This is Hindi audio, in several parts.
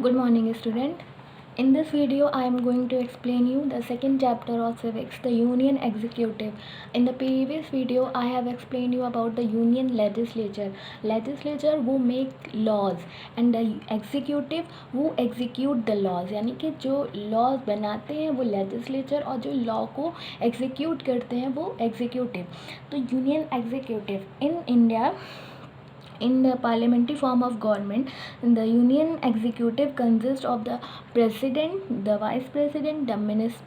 Good morning, student. In this video, I am going to explain you the second chapter of civics, the Union Executive. In the previous video, I have explained you about the Union Legislature. Legislature who make laws and the executive who execute the laws. यानी कि जो laws बनाते हैं वो legislature और जो law को execute करते हैं वो executive. तो Union Executive in India. In the parliamentary form of government, the union executive consists of the president, the vice president, the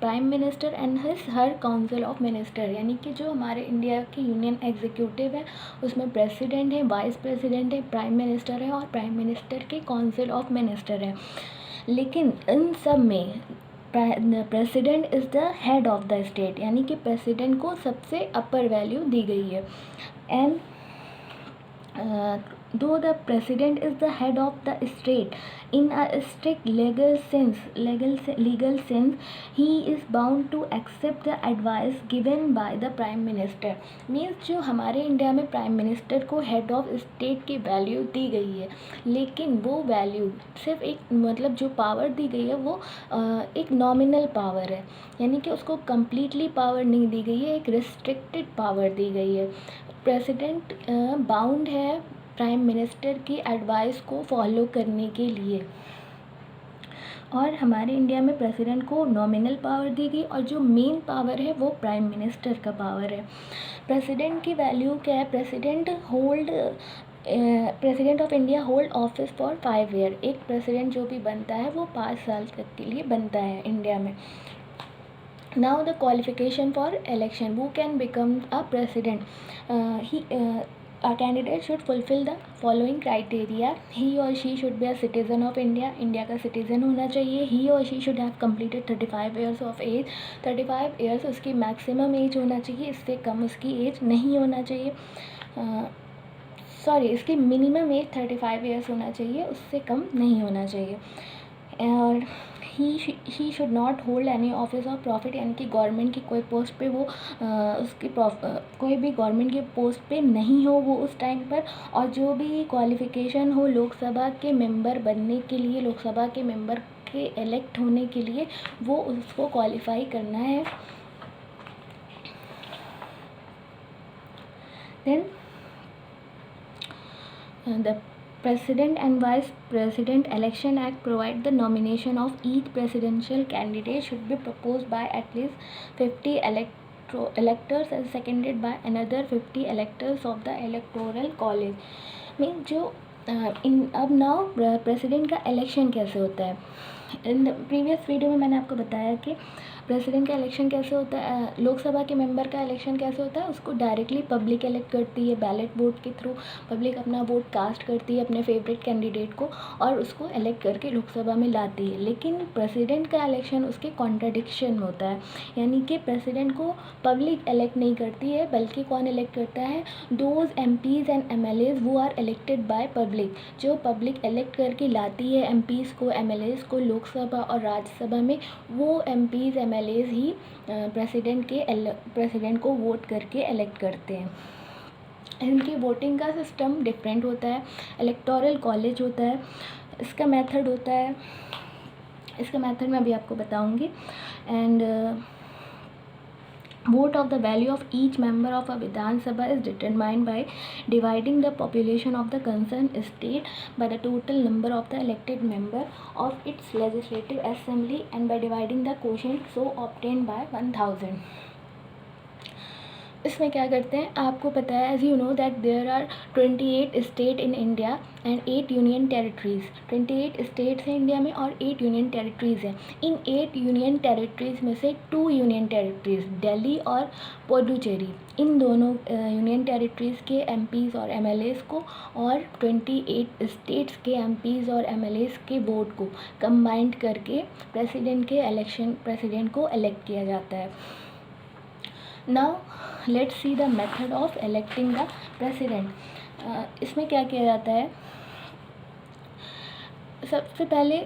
prime minister and her council of minister. यानी कि जो हमारे इंडिया की यूनियन एग्जीक्यूटिव है उसमें प्रेसिडेंट है, वाइस प्रेसिडेंट है, प्राइम मिनिस्टर है और प्राइम मिनिस्टर के काउंसिल ऑफ मिनिस्टर है. लेकिन इन सब में president is the head of the state, यानी कि प्रेसिडेंट को सबसे अपर वैल्यू दी गई है. And though the president is the head of the state in a strict legal sense, he is bound to accept the advice given by the prime minister. Means जो हमारे इंडिया में प्राइम मिनिस्टर को हेड ऑफ स्टेट की वैल्यू दी गई है, लेकिन वो वैल्यू सिर्फ एक मतलब जो पावर दी गई है वो एक नॉमिनल पावर है, यानी कि उसको कम्प्लीटली पावर नहीं दी गई है, एक रिस्ट्रिक्टेड पावर दी गई है. प्रेसिडेंट बाउंड है प्राइम मिनिस्टर की एडवाइस को फॉलो करने के लिए, और हमारे इंडिया में प्रेसिडेंट को नॉमिनल पावर दी गई और जो मेन पावर है वो प्राइम मिनिस्टर का पावर है. प्रेसिडेंट की वैल्यू क्या है? President of India hold office for 5 year. एक प्रेसिडेंट जो भी बनता है वो 5 साल तक के लिए बनता है इंडिया में. Now the qualification for election, who can become a president? A candidate should fulfill the following criteria. He or she should be a citizen of India. India का सिटीज़न होना चाहिए. He or she should have completed 35 years of age. 35 years उसकी मैक्सिमम एज होना चाहिए, इससे कम उसकी एज नहीं होना चाहिए. इसकी मिनिमम एज 35 ईयर्स होना चाहिए, उससे कम नहीं होना चाहिए. और he should not hold any office of profit, यानी कि गवर्नमेंट की कोई पोस्ट पे वो कोई भी गवर्नमेंट की पोस्ट पे नहीं हो वो उस टाइम पर. और जो भी क्वालिफ़िकेशन हो लोकसभा के मेंबर बनने के लिए, लोकसभा के मेंबर के इलेक्ट होने के लिए, वो उसको क्वालिफाई करना है. Then the President and Vice President Election Act provide the nomination of each presidential candidate should be proposed by at least 50 electors and seconded by another 50 electors of the electoral college. Mean जो अब नाउ प्रेसिडेंट का इलेक्शन कैसे होता है. इन प्रीवियस वीडियो में मैंने आपको बताया कि प्रेसिडेंट का इलेक्शन कैसे होता है, लोकसभा के मेंबर का इलेक्शन कैसे होता है. उसको डायरेक्टली पब्लिक इलेक्ट करती है, बैलेट वोट के थ्रू पब्लिक अपना वोट कास्ट करती है अपने फेवरेट कैंडिडेट को और उसको इलेक्ट करके लोकसभा में लाती है. लेकिन प्रेसिडेंट का इलेक्शन उसके कॉन्ट्रडिक्शन में होता है, यानी कि प्रेसिडेंट को पब्लिक इलेक्ट नहीं करती है, बल्कि कौन इलेक्ट करता है? दोज MPs एंड MLAs वो आर इलेक्टेड बाय पब्लिक. जो पब्लिक इलेक्ट करके लाती है MPs को, MLAs को लोकसभा और राज्यसभा में, वो MPs MLAs ही प्रेसिडेंट को वोट करके इलेक्ट करते हैं. इनकी वोटिंग का सिस्टम डिफरेंट होता है. इलेक्टोरल कॉलेज होता है, इसका मेथड होता है, इसका मेथड मैं अभी आपको बताऊंगी. And vote of the value of each member of a Vidhan Sabha is determined by dividing the population of the concerned state by the total number of the elected member of its legislative assembly and by dividing the quotient so obtained by 1000. इसमें क्या करते हैं आपको पता है, as you know that there are 28 state in India and 8 union territories. 28 states हैं इंडिया में और 8 यूनियन टेरिटरीज़ हैं. इन 8 यूनियन टेरिटरीज़ में से 2 यूनियन टेरिटरीज़ दिल्ली और पुडुचेरी, इन दोनों यूनियन टेरिटरीज़ के MPs और MLAs को और 28 स्टेट्स के MPs और MLAs के वोट को कंबाइंड करके प्रेसिडेंट को इलेक्ट किया जाता है. Now let's see the method of electing the president. इसमें क्या किया जाता है? सबसे पहले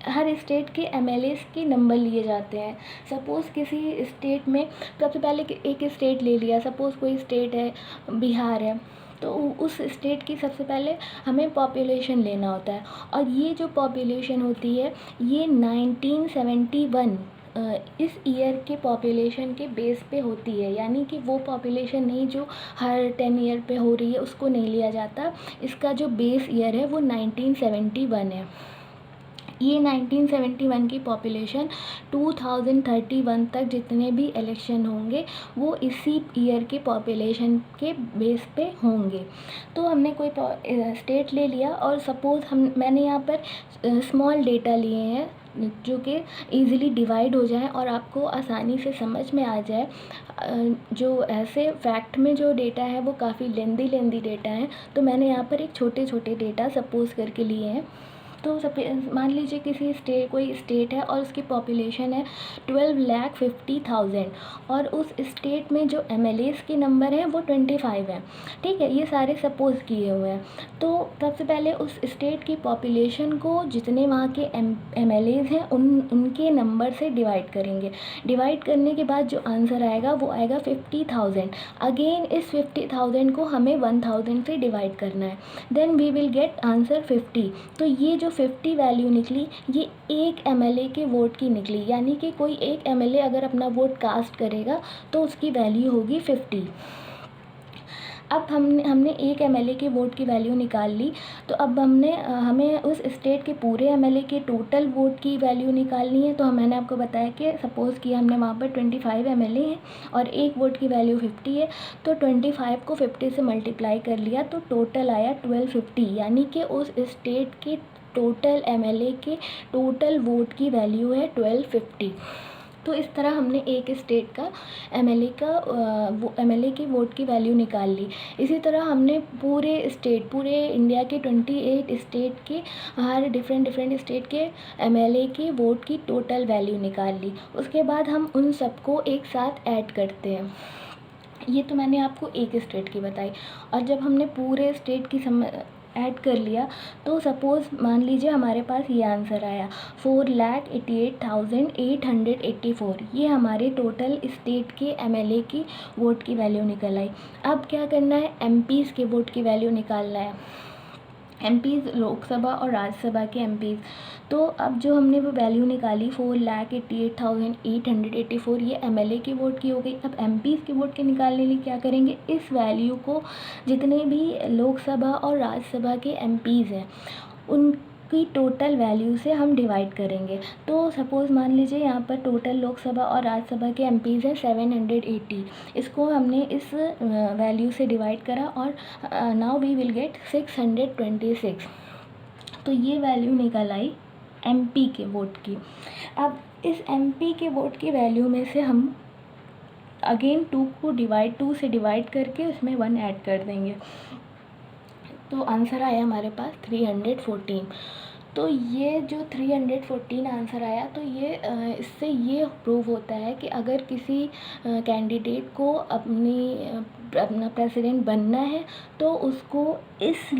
हर स्टेट के MLAs के नंबर लिए जाते हैं. सपोज़ किसी स्टेट में सबसे पहले एक स्टेट ले लिया, सपोज़ कोई स्टेट है बिहार है, तो उस स्टेट की सबसे पहले हमें पॉपुलेशन लेना होता है, और ये जो पॉपुलेशन होती है ये 1971 इस ईयर के पॉपुलेशन के बेस पे होती है, यानी कि वो पॉपुलेशन नहीं जो हर 10 ईयर पे हो रही है उसको नहीं लिया जाता। इसका जो बेस ईयर है वो 1971 है। ये 1971 की पॉपुलेशन 2031 तक जितने भी इलेक्शन होंगे वो इसी ईयर के पॉपुलेशन के बेस पे होंगे। तो हमने कोई स्टेट ले लिया, और सपोज़ मैंने यहाँ पर स्मॉल डेटा लिए हैं जो कि ईज़िली डिवाइड हो जाए और आपको आसानी से समझ में आ जाए। जो ऐसे फैक्ट में जो डेटा है वो काफ़ी लेंदी डेटा है, तो मैंने यहाँ पर एक छोटे छोटे डेटा सपोज़ करके लिए हैं। तो मान लीजिए कोई स्टेट है और उसकी पॉपुलेशन है 12,50,000, और उस स्टेट में जो MLAs के नंबर हैं वो 25 हैं। ठीक है, ये सारे सपोज़ किए हुए हैं। तो सबसे पहले उस स्टेट की पॉपुलेशन को जितने वहाँ के MLAs हैं उनके नंबर से डिवाइड करेंगे। डिवाइड करने के बाद जो आंसर आएगा वो आएगा 50,000। अगेन इस 50,000 को हमें 1000 से डिवाइड करना है, then we will get answer 50। तो ये जो 50 वैल्यू निकली ये एक MLA के वोट की निकली, यानी कि कोई एक MLA अगर अपना वोट कास्ट करेगा तो उसकी वैल्यू होगी 50। अब हमने एक MLA के वोट की वैल्यू निकाल ली, तो अब हमें उस स्टेट के पूरे MLA के टोटल वोट की वैल्यू निकालनी है। तो मैंने आपको बताया कि सपोज़ किया हमने वहाँ पर 25 MLA हैं और एक वोट की वैल्यू 50 है, तो 25 को 50 से मल्टीप्लाई कर लिया तो टोटल आया 1250, यानी कि उस स्टेट के टोटल MLA के टोटल वोट की वैल्यू है 1250। तो इस तरह हमने एक स्टेट का MLA की वोट की वैल्यू निकाल ली। इसी तरह हमने पूरे इंडिया के 28 स्टेट के हर डिफरेंट स्टेट के MLA की वोट की टोटल वैल्यू निकाल ली। उसके बाद हम उन सबको एक साथ ऐड करते हैं। ये तो मैंने आपको एक स्टेट की बताई, और जब हमने पूरे स्टेट की ऐड कर लिया तो सपोज़ मान लीजिए हमारे पास ये आंसर आया 4,88,884। ये हमारे टोटल स्टेट के MLA की वोट की वैल्यू निकल आई। अब क्या करना है, MPs के वोट की वैल्यू निकालना है। MPs लोकसभा और राज्यसभा के MPs। तो अब जो हमने वो वैल्यू निकाली 4,88,884 ये MLA की वोट की हो गई। अब MPs की वोट के निकालने के लिए क्या करेंगे, इस वैल्यू को जितने भी लोकसभा और राज्यसभा के MPs हैं उनकी टोटल वैल्यू से हम डिवाइड करेंगे। तो सपोज़ मान लीजिए यहाँ पर टोटल लोकसभा और राज्यसभा के MPs हैं 780। इसको हमने इस वैल्यू से डिवाइड करा और नाउ वी विल गेट 626। तो ये वैल्यू निकल आई MP के वोट की। अब इस MP के वोट की वैल्यू में से हम अगेन 2 से डिवाइड करके उसमें 1 ऐड कर देंगे, तो आंसर आया हमारे पास 314। तो ये जो 314 आंसर आया, तो ये इससे ये प्रूव होता है कि अगर किसी कैंडिडेट को अपना प्रेसिडेंट बनना है तो उसको इस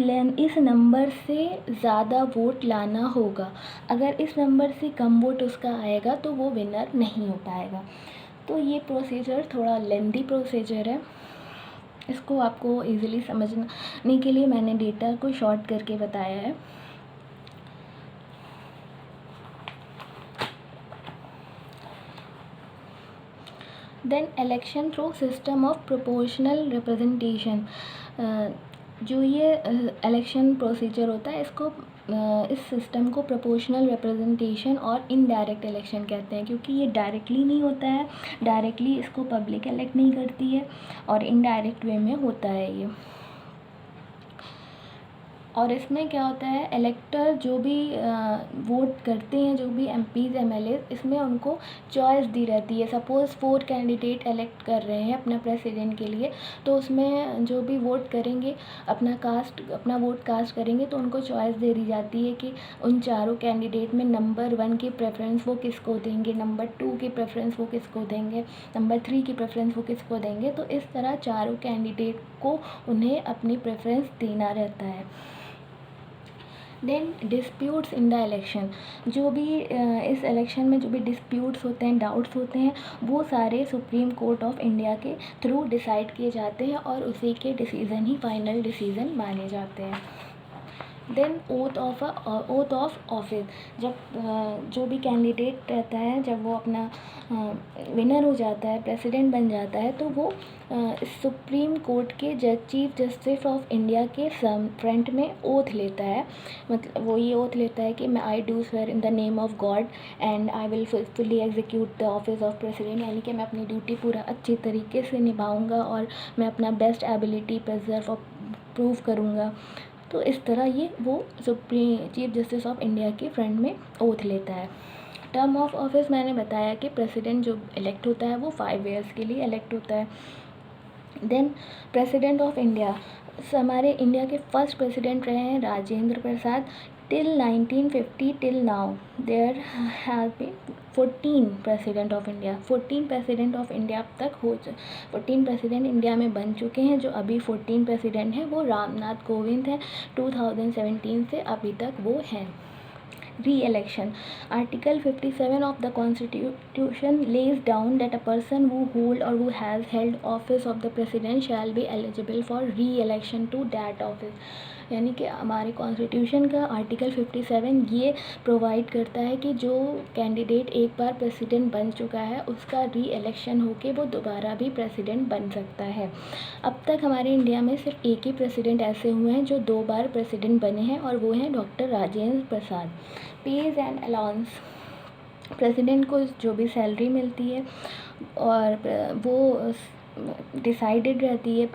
नंबर से ज़्यादा वोट लाना होगा। अगर इस नंबर से कम वोट उसका आएगा तो वो विनर नहीं हो पाएगा। तो ये प्रोसीजर थोड़ा लेंदी प्रोसीजर है, इसको आपको इजीली समझने के लिए मैंने डेटा को शॉर्ट करके बताया है। Then election through system of proportional representation. जो ये इलेक्शन प्रोसीजर होता है इसको इस सिस्टम को प्रोपोर्शनल रिप्रेजेंटेशन और इनडायरेक्ट इलेक्शन कहते हैं, क्योंकि ये डायरेक्टली नहीं होता है, डायरेक्टली इसको पब्लिक इलेक्ट नहीं करती है, और इनडायरेक्ट वे में होता है ये। और इसमें क्या होता है, इलेक्टर जो भी वोट करते हैं, जो भी MPs MLA, इसमें उनको चॉइस दी रहती है। सपोज़ 4 कैंडिडेट इलेक्ट कर रहे हैं अपना प्रेसिडेंट के लिए, तो उसमें जो भी वोट करेंगे अपना वोट कास्ट करेंगे तो उनको चॉइस दे दी जाती है कि उन चारों कैंडिडेट में नंबर 1 की प्रेफरेंस वो किसको देंगे, नंबर 2 की प्रेफरेंस वो किसको देंगे, नंबर 3 की प्रेफरेंस वो किसको देंगे। तो इस तरह चारों कैंडिडेट को उन्हें अपनी प्रेफरेंस देना रहता है। Then disputes in the election, जो भी इस इलेक्शन में जो भी डिस्प्यूट्स होते हैं, डाउट्स होते हैं, वो सारे सुप्रीम कोर्ट ऑफ इंडिया के थ्रू डिसाइड किए जाते हैं और उसी के डिसीज़न ही फाइनल डिसीज़न माने जाते हैं। देन ओथ ऑफ ऑफिस, जब जो भी कैंडिडेट रहता है, जब वो अपना विनर हो जाता है, प्रेसिडेंट बन जाता है, तो वो सुप्रीम कोर्ट के चीफ जस्टिस ऑफ इंडिया के फ्रंट में ओथ लेता है। मतलब वो ये ओथ लेता है कि मैं I do swear in the name of God and I will fully execute the office of president, यानी कि मैं अपनी ड्यूटी पूरा अच्छी तरीके से निभाऊंगा और मैं अपना बेस्ट एबिलिटी प्रिजर्व और प्रूव करूँगा। तो इस तरह ये वो supreme chief justice of India के फ्रंट में ओथ लेता है। टर्म ऑफ ऑफिस मैंने बताया कि प्रेसिडेंट जो इलेक्ट होता है वो 5 ईयर्स के लिए इलेक्ट होता है। देन प्रेसिडेंट ऑफ इंडिया, हमारे इंडिया के फर्स्ट प्रेसिडेंट रहे हैं Rajendra Prasad. Till 1950 till now there have been 14 president of India. 14 president of India अब तक 14 प्रेसिडेंट इंडिया में बन चुके हैं। जो अभी 14 प्रेसिडेंट हैं वो रामनाथ कोविंद हैं, 2017 से अभी तक वो हैं। Re-election. Article 57 of the Constitution lays down that a person who hold or who has held office of the president shall be eligible for re-election to that office. यानी कि हमारे कॉन्स्टिट्यूशन का आर्टिकल 57 ये प्रोवाइड करता है कि जो कैंडिडेट एक बार प्रेसिडेंट बन चुका है उसका री इलेक्शन होके वो दोबारा भी प्रेसिडेंट बन सकता है। अब तक हमारे इंडिया में सिर्फ एक ही प्रेसिडेंट ऐसे हुए हैं जो 2 बार प्रेसिडेंट बने हैं और वो हैं doctor Rajendra Prasad. Page and allowance, president को जो भी सैलरी मिलती है और वो डिसाइडेड रहती है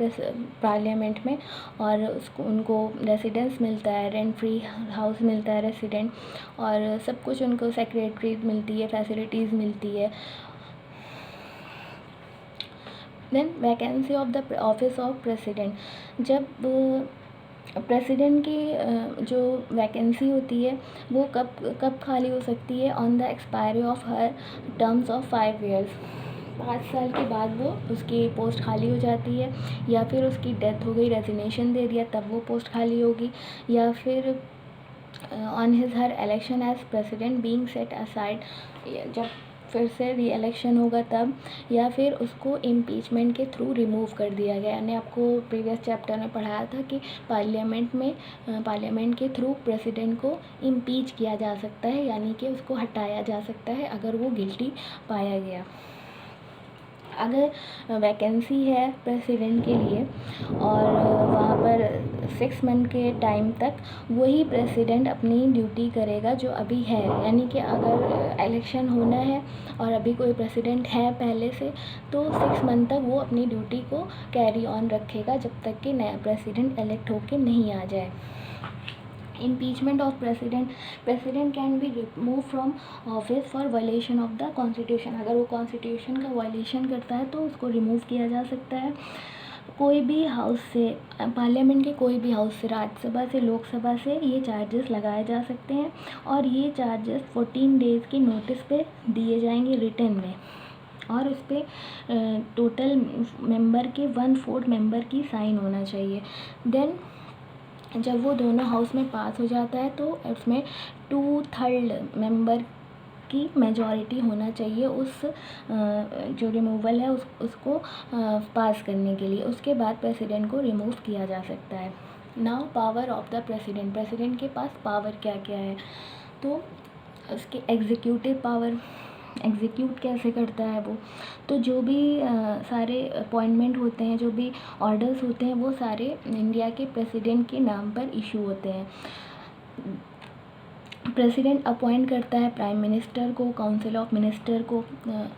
पार्लियामेंट में, और उसको उनको रेसिडेंस मिलता है, रेंट फ्री हाउस मिलता है रेसिडेंट, और सब कुछ उनको सेक्रेटरी मिलती है, फैसिलिटीज़ मिलती है। Then vacancy of the office of president, जब प्रेसिडेंट की जो वैकेंसी होती है वो कब खाली हो सकती है, on the expiry of her terms of 5 years. 5 साल के बाद वो उसकी पोस्ट खाली हो जाती है, या फिर उसकी डेथ हो गई, रेजिग्नेशन दे दिया, तब वो पोस्ट खाली होगी, या फिर on his her election as president being set aside, जब फिर से री इलेक्शन होगा तब, या फिर उसको इम्पीचमेंट के थ्रू रिमूव कर दिया गया। मैंने आपको प्रीवियस चैप्टर में पढ़ाया था कि पार्लियामेंट के थ्रू प्रेसिडेंट को इम्पीच किया जा सकता है, यानी कि उसको हटाया जा सकता है अगर वो गिल्टी पाया गया। अगर वैकेंसी है प्रेसिडेंट के लिए और वहाँ पर 6 मंथ के टाइम तक वही प्रेसिडेंट अपनी ड्यूटी करेगा जो अभी है, यानी कि अगर इलेक्शन होना है और अभी कोई प्रेसिडेंट है पहले से, तो 6 मंथ तक वो अपनी ड्यूटी को कैरी ऑन रखेगा जब तक कि नया प्रेसिडेंट इलेक्ट होके नहीं आ जाए। Impeachment of president can be remove from office for violation of the constitution. अगर वो कॉन्स्टिट्यूशन का वायलेशन करता है तो उसको रिमूव किया जा सकता है। कोई भी हाउस से, पार्लियामेंट के कोई भी हाउस से, राज्यसभा से, लोकसभा से ये चार्जेस लगाए जा सकते हैं, और ये चार्जेस 14 डेज़ की नोटिस पे दिए जाएंगे रिटन में, और उस पर टोटल मेंबर के 1/4 मेंबर की साइन होना चाहिए। देन जब वो दोनों हाउस में पास हो जाता है तो उसमें 2/3 मेंबर की मेजॉरिटी होना चाहिए उस जो रिमूवल है उसको पास करने के लिए। उसके बाद प्रेसिडेंट को रिमूव किया जा सकता है। Now power of the president के पास पावर क्या क्या है, तो उसके एग्जीक्यूटिव पावर, एग्जीक्यूट कैसे करता है वो, तो जो भी सारे अपॉइंटमेंट होते हैं, जो भी ऑर्डर्स होते हैं, वो सारे इंडिया के प्रेसिडेंट के नाम पर इशू होते हैं। प्रेसिडेंट अपॉइंट करता है प्राइम मिनिस्टर को, काउंसिल ऑफ मिनिस्टर को,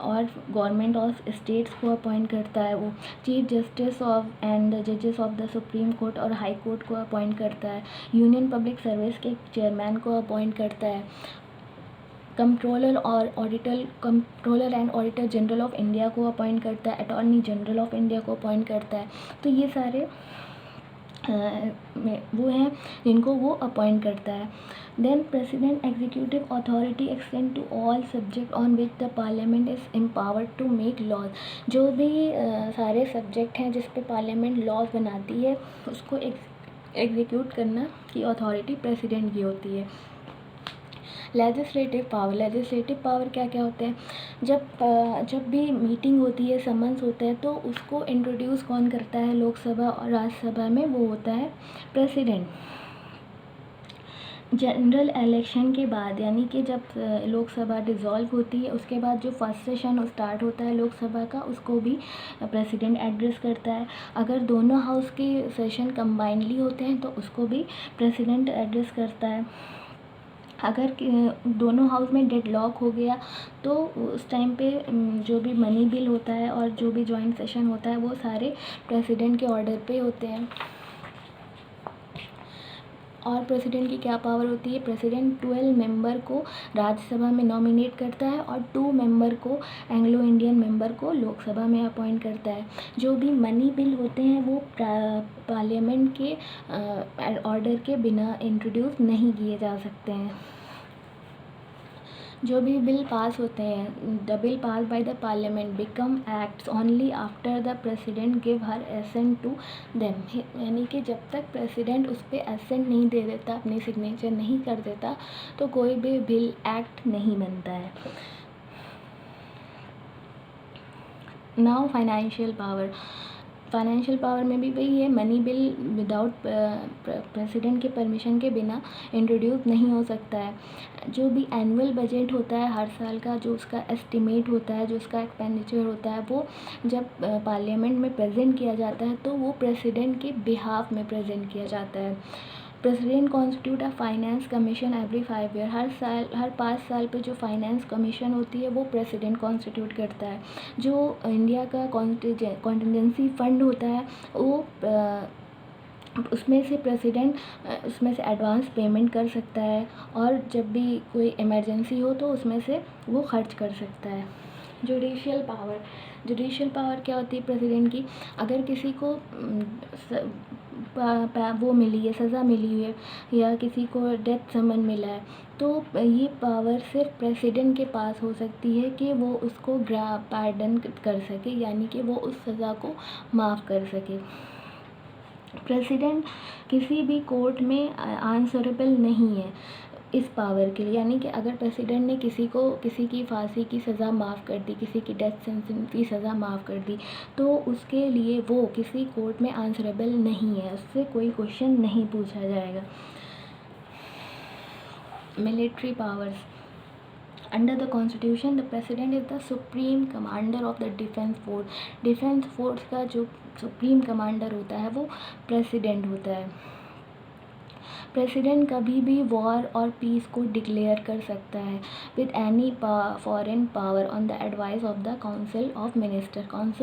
और गवर्नमेंट ऑफ स्टेट्स को अपॉइंट करता है वो। चीफ जस्टिस ऑफ एंड जजेस ऑफ द सुप्रीम कोर्ट और हाई कोर्ट को अपॉइंट करता है। यूनियन पब्लिक सर्विस के चेयरमैन को अपॉइंट करता है। Controller and auditor general of India को अपॉइंट करता है। अटॉर्नी जनरल ऑफ इंडिया को अपॉइंट करता है। तो ये सारे वो हैं जिनको वो अपॉइंट करता है। Then president executive authority extend to all subject on which the parliament is empowered to make laws. जो भी सारे सब्जेक्ट हैं जिस पे पार्लियामेंट लॉज बनाती है उसको एग्जीक्यूट करना की अथॉरिटी प्रेसिडेंट की होती है। लेजिस्लेटिव पावर क्या क्या होते हैं? जब भी मीटिंग होती है, समन्स होता है, तो उसको इंट्रोड्यूस कौन करता है लोकसभा और राज्यसभा में? वो होता है प्रेसिडेंट। जनरल इलेक्शन के बाद, यानी कि जब लोकसभा डिज़ोल्व होती है, उसके बाद जो फर्स्ट सेशन स्टार्ट होता है लोकसभा का, उसको भी प्रेसिडेंट एड्रेस करता है। अगर दोनों हाउस के सेशन कंबाइनली होते हैं तो उसको भी प्रेसिडेंट एड्रेस करता है। अगर दोनों हाउस में डेडलॉक हो गया तो उस टाइम पे जो भी मनी बिल होता है और जो भी जॉइंट सेशन होता है वो सारे प्रेसिडेंट के ऑर्डर पे होते हैं। और प्रेसिडेंट की क्या पावर होती है? प्रेसिडेंट 12 मेंबर को राज्यसभा में नॉमिनेट करता है और 2 मेंबर को, एंग्लो इंडियन मेंबर को, लोकसभा में अपॉइंट करता है। जो भी मनी बिल होते हैं वो पार्लियामेंट के ऑर्डर के बिना इंट्रोड्यूस नहीं किए जा सकते हैं। जो भी बिल पास होते हैं, the bill pass by the parliament become acts only after the president give her assent to them, यानी कि जब तक प्रेसिडेंट उस पर एसेंट नहीं दे देता, अपनी सिग्नेचर नहीं कर देता, तो कोई भी बिल एक्ट नहीं बनता है। नाउ फाइनेंशियल पावर में भी वही है, मनी बिल विदाउट प्रेसिडेंट के परमिशन के बिना इंट्रोड्यूस नहीं हो सकता है। जो भी एनुअल बजट होता है हर साल का, जो उसका एस्टिमेट होता है, जो उसका एक्सपेंडिचर होता है, वो जब पार्लियामेंट में प्रेजेंट किया जाता है तो वो प्रेसिडेंट के बिहाफ में प्रेजेंट किया जाता है। President constitute a finance commission every 5 year, हर 5 साल पे जो फाइनेंस कमीशन होती है वो प्रेसिडेंट कॉन्स्टिट्यूट करता है। जो इंडिया का कॉन्टिजेंसी फंड होता है वो उसमें से प्रेसिडेंट उसमें से एडवांस पेमेंट कर सकता है, और जब भी कोई इमरजेंसी हो तो उसमें से वो खर्च कर सकता है। जुडिशियल पावर क्या होती है प्रेसिडेंट की? अगर किसी को वो मिली है, सज़ा मिली हुई है, या किसी को डेथ समन मिला है, तो ये पावर सिर्फ प्रेसिडेंट के पास हो सकती है कि वो उसको पार्डन कर सके, यानी कि वो उस सज़ा को माफ़ कर सके। प्रेसिडेंट किसी भी कोर्ट में आंसरेबल नहीं है इस पावर के लिए, यानी कि अगर प्रेसिडेंट ने किसी की फांसी की सज़ा माफ़ कर दी, किसी की डेथ सेंटेंस की सज़ा माफ़ कर दी, तो उसके लिए वो किसी कोर्ट में आंसरेबल नहीं है, उससे कोई क्वेश्चन नहीं पूछा जाएगा। Military powers under the constitution the president is the supreme commander of the defence force का जो सुप्रीम कमांडर होता है वो प्रेसिडेंट होता है। प्रेसिडेंट कभी भी वॉर और पीस को डिक्लेयर कर सकता है with any foreign power on the advice of the council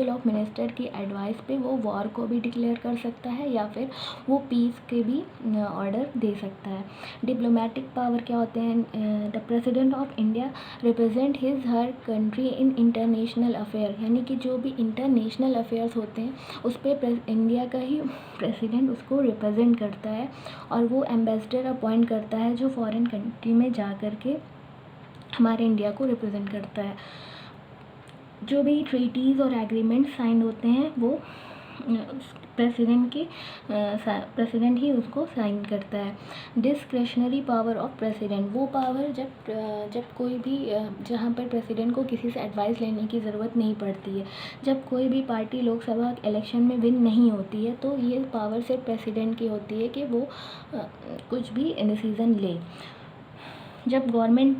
of minister की एडवाइस पे वो वॉर को भी डिक्लेयर कर सकता है या फिर वो पीस के भी ऑर्डर दे सकता है। डिप्लोमेटिक पावर क्या होते हैं? The president of India represent her country in international affair, यानी कि जो भी इंटरनेशनल अफेयर्स होते हैं उस पर इंडिया का ही प्रेसिडेंट उसको रिप्रेजेंट करता है, और वो एम्बेसडर अपॉइंट करता है जो फॉरेन कंट्री में जा कर के हमारे इंडिया को रिप्रेजेंट करता है। जो भी ट्रीटीज़ और एग्रीमेंट साइन होते हैं वो प्रेसिडेंट ही उसको साइन करता है। डिस्क्रेशनरी पावर ऑफ प्रेसिडेंट, वो पावर जब कोई भी जहाँ पर प्रेसिडेंट को किसी से एडवाइस लेने की ज़रूरत नहीं पड़ती है, जब कोई भी पार्टी लोकसभा इलेक्शन में विन नहीं होती है, तो ये पावर सिर्फ प्रेसिडेंट की होती है कि वो कुछ भी डिसीज़न ले। जब गवर्नमेंट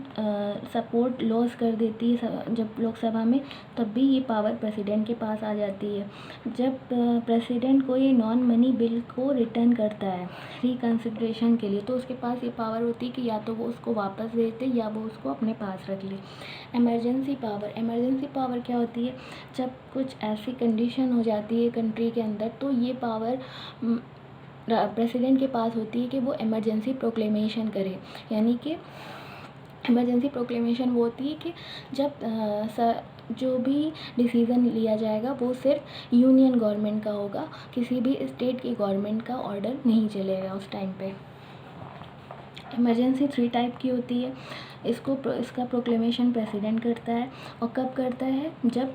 सपोर्ट लॉस कर देती है जब लोकसभा में, तब भी ये पावर प्रेसिडेंट के पास आ जाती है। जब प्रेसिडेंट कोई नॉन मनी बिल को रिटर्न करता है रिकन्सिडरेशन के लिए, तो उसके पास ये पावर होती है कि या तो वो उसको वापस भेज दे या वो उसको अपने पास रख ले। इमरजेंसी पावर क्या होती है? जब कुछ ऐसी कंडीशन हो जाती है कंट्री के अंदर, तो ये पावर प्रेसिडेंट के पास होती है कि वो इमरजेंसी प्रोक्लेमेशन करे, यानी कि इमरजेंसी प्रोक्लेमेशन वो होती है कि जब जो भी डिसीज़न लिया जाएगा वो सिर्फ यूनियन गवर्नमेंट का होगा, किसी भी स्टेट की गवर्नमेंट का ऑर्डर नहीं चलेगा उस टाइम पे। इमरजेंसी 3 टाइप की होती है। इसका प्रोक्लेमेशन प्रेसिडेंट करता है, और कब करता है, जब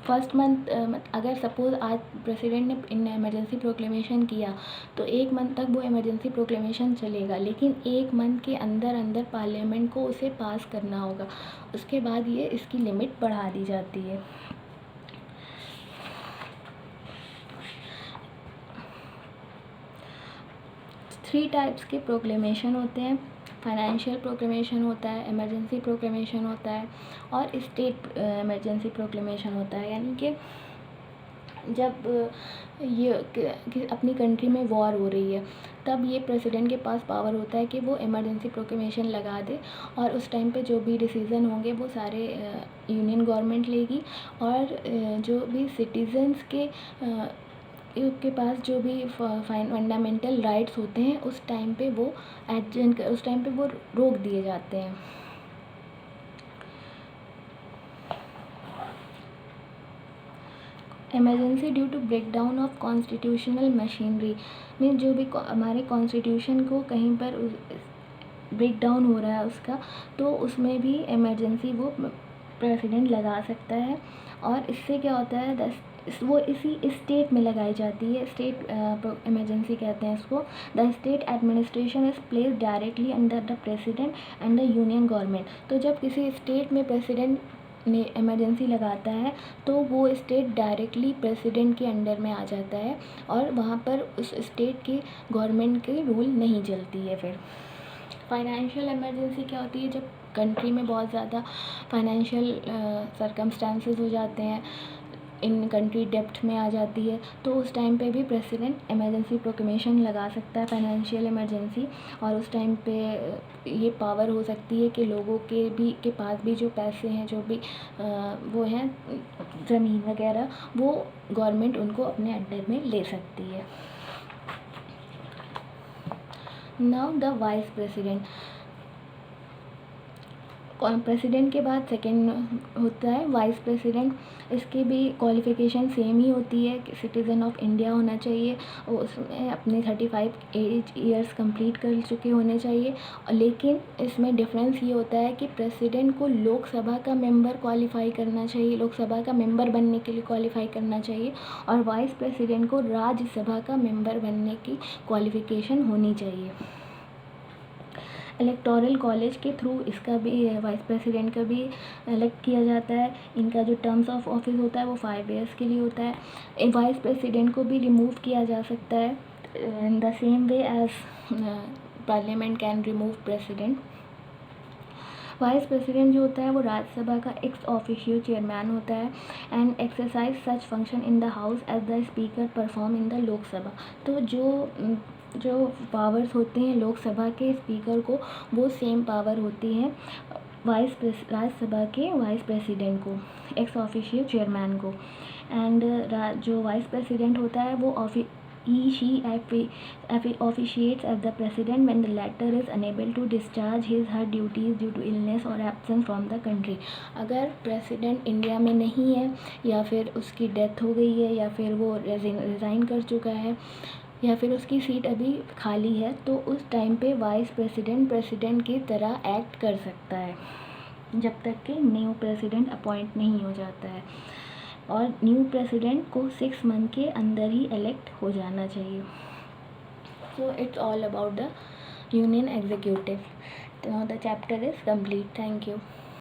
फर्स्ट मंथ, अगर सपोज़ आज प्रेसिडेंट ने इमरजेंसी प्रोक्लेमेशन किया तो 1 मंथ तक वो इमरजेंसी प्रोक्लेमेशन चलेगा, लेकिन 1 मंथ के अंदर अंदर पार्लियामेंट को उसे पास करना होगा। उसके बाद ये इसकी लिमिट बढ़ा दी जाती है। थ्री टाइप्स के प्रोक्लेमेशन होते हैं। फाइनेंशियल प्रोक्लेमेशन होता है, इमरजेंसी प्रोक्लेमेशन होता है, और स्टेट इमरजेंसी प्रोक्लेमेशन होता है। यानी कि जब अपनी कंट्री में वॉर हो रही है, तब ये प्रेसिडेंट के पास पावर होता है कि वो इमरजेंसी प्रोक्लेमेशन लगा दे, और उस टाइम पे जो भी डिसीज़न होंगे वो सारे यूनियन गवर्नमेंट लेगी, और जो भी सिटीजन्स के पास जो भी फंडामेंटल राइट्स होते हैं उस टाइम पे वो रोक दिए जाते हैं। Emergency due to break down of constitutional machinery, mean जो भी हमारे कॉन्स्टिट्यूशन को कहीं पर ब्रेक डाउन हो रहा है उसका, तो उसमें भी इमरजेंसी वो प्रेसिडेंट लगा सकता है। और इससे क्या होता है, वो इसी स्टेट में लगाई जाती है। स्टेट इमरजेंसी कहते हैं इसको। The state administration is place directly under the president and the union government. तो जब किसी स्टेट में प्रेसिडेंट ने इमरजेंसी लगाता है तो वो स्टेट डायरेक्टली प्रेसिडेंट के अंडर में आ जाता है, और वहाँ पर उस स्टेट की गवर्नमेंट की रूल नहीं चलती है। फिर फाइनेंशियल इमरजेंसी क्या होती है, जब कंट्री में बहुत ज़्यादा फाइनेंशियल सर्कमस्टांसेस हो जाते हैं, इन कंट्री डेप्ट में आ जाती है, तो उस टाइम पे भी प्रेसिडेंट इमरजेंसी प्रोक्लेमेशन लगा सकता है, फाइनेंशियल इमरजेंसी। और उस टाइम पे ये पावर हो सकती है कि लोगों के पास भी जो पैसे हैं, जो भी वो हैं ज़मीन वगैरह, वो गवर्नमेंट उनको अपने अंडर में ले सकती है। Now the vice president. President के बाद सेकंड होता है वाइस प्रेसिडेंट। इसकी भी क्वालिफ़िकेशन सेम ही होती है कि सिटीज़न ऑफ इंडिया होना चाहिए, उसमें अपने 35 ईयर्स कंप्लीट कर चुके होने चाहिए। लेकिन इसमें डिफरेंस ये होता है कि प्रेसिडेंट को लोकसभा का मेंबर क्वालिफ़ाई करना चाहिए, लोकसभा का मेंबर बनने के लिए क्वालिफ़ाई करना चाहिए, और वाइस प्रेसिडेंट को राज्यसभा का मेंबर बनने की क्वालिफ़िकेशन होनी चाहिए। इलेक्टोरल कॉलेज के थ्रू इसका भी वाइस प्रेसिडेंट का भी इलेक्ट किया जाता है। इनका जो टर्म्स ऑफ ऑफिस होता है वो 5 ईयर्स के लिए होता है। वाइस प्रेसिडेंट को भी रिमूव किया जा सकता है in the same way as parliament can remove president. Vice president जो होता है वो राज्यसभा का एक्स ऑफिशियो चेयरमैन होता है, and exercise such function in the house as the speaker perform in the Lok Sabha. तो जो पावर्स होते हैं लोकसभा के स्पीकर को, वो सेम पावर होती है राज्यसभा के वाइस प्रेसिडेंट को, एक्स ऑफिशियो चेयरमैन को। एंड जो वाइस प्रेसिडेंट होता है वो she officiates as the president when the latter is unable to discharge her duties due to illness or absence from the country। अगर प्रेसिडेंट इंडिया में नहीं है, या फिर उसकी डेथ हो गई है, या फिर वो रिज़ाइन कर चुका है, या फिर उसकी सीट अभी खाली है, तो उस टाइम पे वाइस प्रेसिडेंट की तरह एक्ट कर सकता है, जब तक कि न्यू प्रेसिडेंट अपॉइंट नहीं हो जाता है। और न्यू प्रेसिडेंट को 6 मंथ के अंदर ही इलेक्ट हो जाना चाहिए। So it's all about the union executive. The chapter is complete. Thank you.